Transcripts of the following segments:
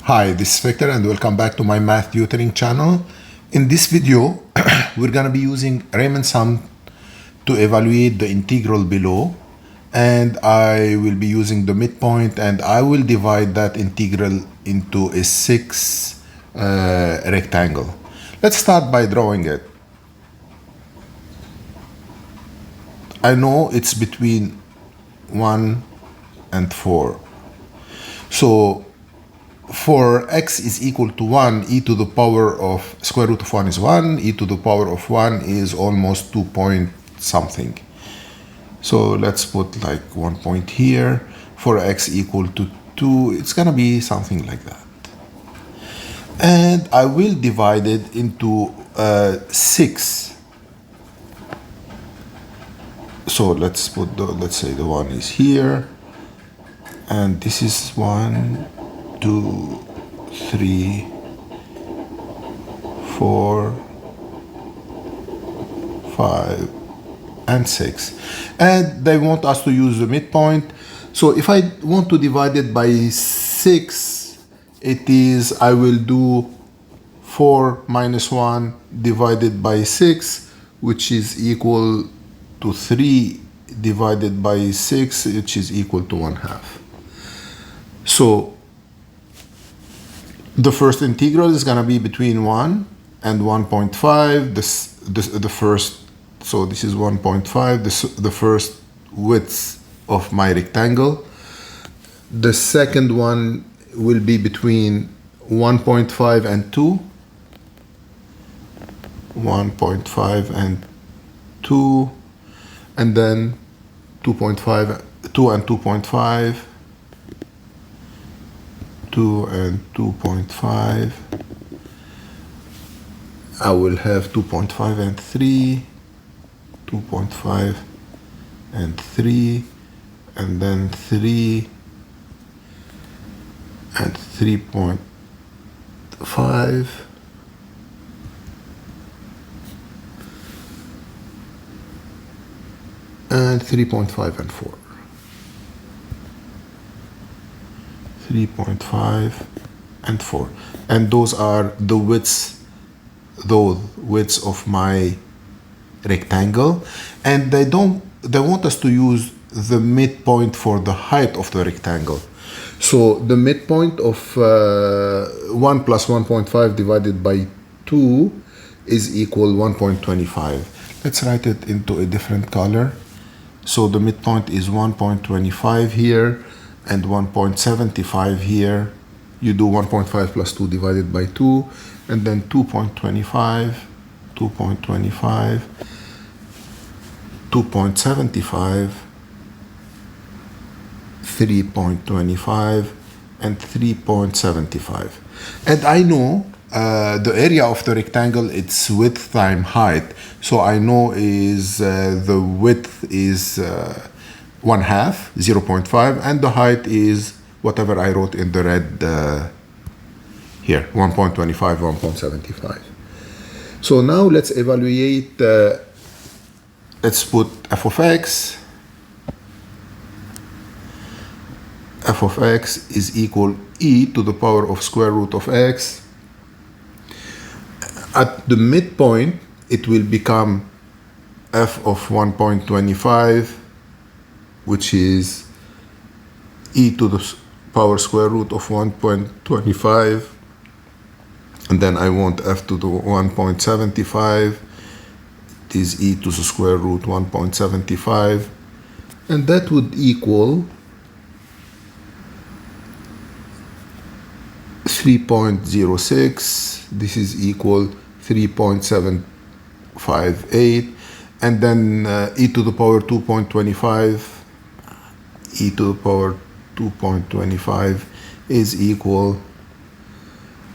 Hi, this is Victor and welcome back to my math tutoring channel. In this video, we're going to be using Riemann Sum to evaluate the integral below, and I will be using the midpoint, and I will divide that integral into a six rectangle. Let's start by drawing it. I know it's between 1 and 4. So for x is equal to 1, e to the power of square root of 1 is 1, e to the power of 1 is almost 2 point something. So let's put like 1 point here. For x equal to 2, it's gonna be something like that. And I will divide it into 6. So let's put let's say the 1 is here, and this is 1, 2, 3, 4, 5, and 6. And they want us to use the midpoint. So if I want to divide it by 6, it is, I will do 4 minus 1 divided by 6, which is equal to 3 divided by 6, which is equal to 1/2. So the first integral is going to be between 1 and 1.5. The first, so this is 1.5, the first width of my rectangle. The second one will be between 1.5 and 2. 1.5 and 2. And then 2.5, 2 and 2.5. 2 and 2.5. I will have 2.5 and 3, 2.5 and 3, and then 3 and 3.5, and 3.5 and 4. 3.5 and 4, and those are the widths of my rectangle. And they want us to use the midpoint for the height of the rectangle. So the midpoint of 1 plus 1.5 divided by 2 is equal 1.25. Let's write it into a different color. So the midpoint is 1.25 here and 1.75 here. You do 1.5 plus 2 divided by 2, and then 2.25, 2.25, 2.75, 3.25, and 3.75. And I know the area of the rectangle, it's width times height. So I know is the width is 1/2, 0.5, and the height is whatever I wrote in the red here, 1.25, 1.75. So now let's evaluate, let's put f of x. F of x is equal e to the power of square root of x. At the midpoint, it will become f of 1.25, which is e to the power square root of 1.25. And then I want f to the 1.75. It is e to the square root 1.75. And that would equal 3.06. This is equal 3.758. And then e to the power 2.25. E to the power 2.25 is equal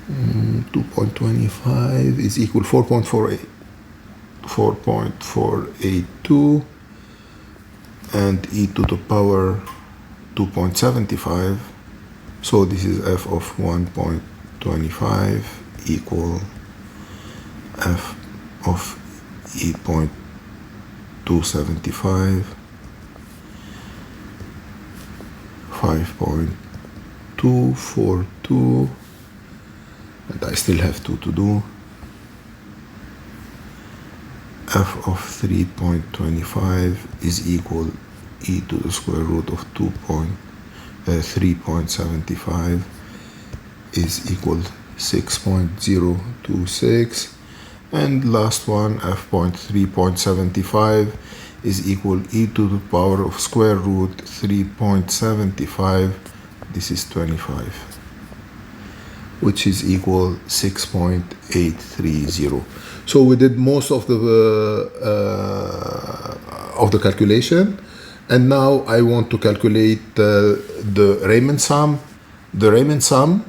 2.25 is equal 4.482, and e to the power 2.75. So this is f of 1.25 equal f of e.275, 5.242 and I still have 2 to do. F of 3.25 is equal e to the square root of 3.75 is equal 6.026, and last one, f point 3.75 is equal e to the power of square root 3.75, this is 25, which is equal 6.830. So we did most of the calculation, and now I want to calculate the Riemann sum. The Riemann sum,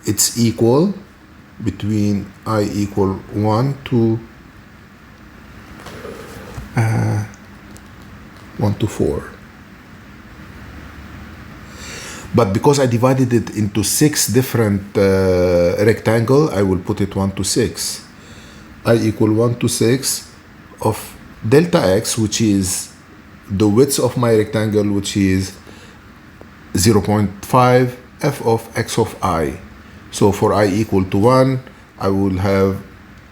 it's equal between I equal 1 to 4. But because I divided it into 6 different rectangle, I will put it 1 to 6. I equal 1 to 6 of delta x, which is the width of my rectangle, which is 0.5, f of x of I. So for I equal to 1, I will have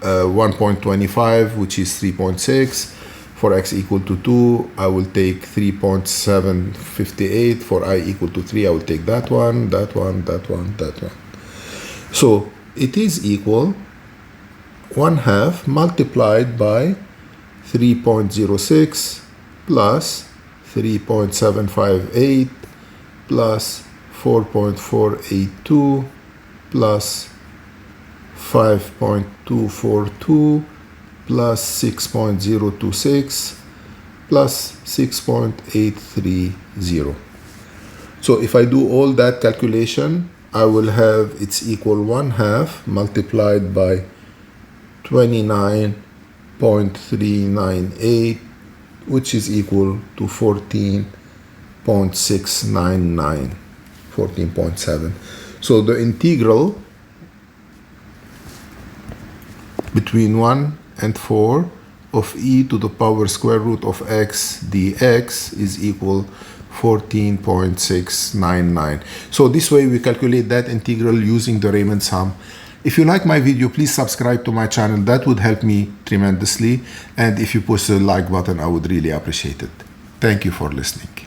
1.25, which is 3.6. For x equal to 2, I will take 3.758. For I equal to 3, I will take that one, that one, that one, that one. So it is equal 1/2 multiplied by 3.06 plus 3.758 plus 4.482 plus 5.242 plus 6.026 plus 6.830. So if I do all that calculation, I will have it's equal 1/2 multiplied by 29.398, which is equal to 14.699, 14.7. So the integral between 1 and 4 of e to the power square root of x dx is equal 14.699. So this way we calculate that integral using the Riemann sum. If you like my video, please subscribe to my channel. That would help me tremendously. And if you push the like button, I would really appreciate it. Thank you for listening.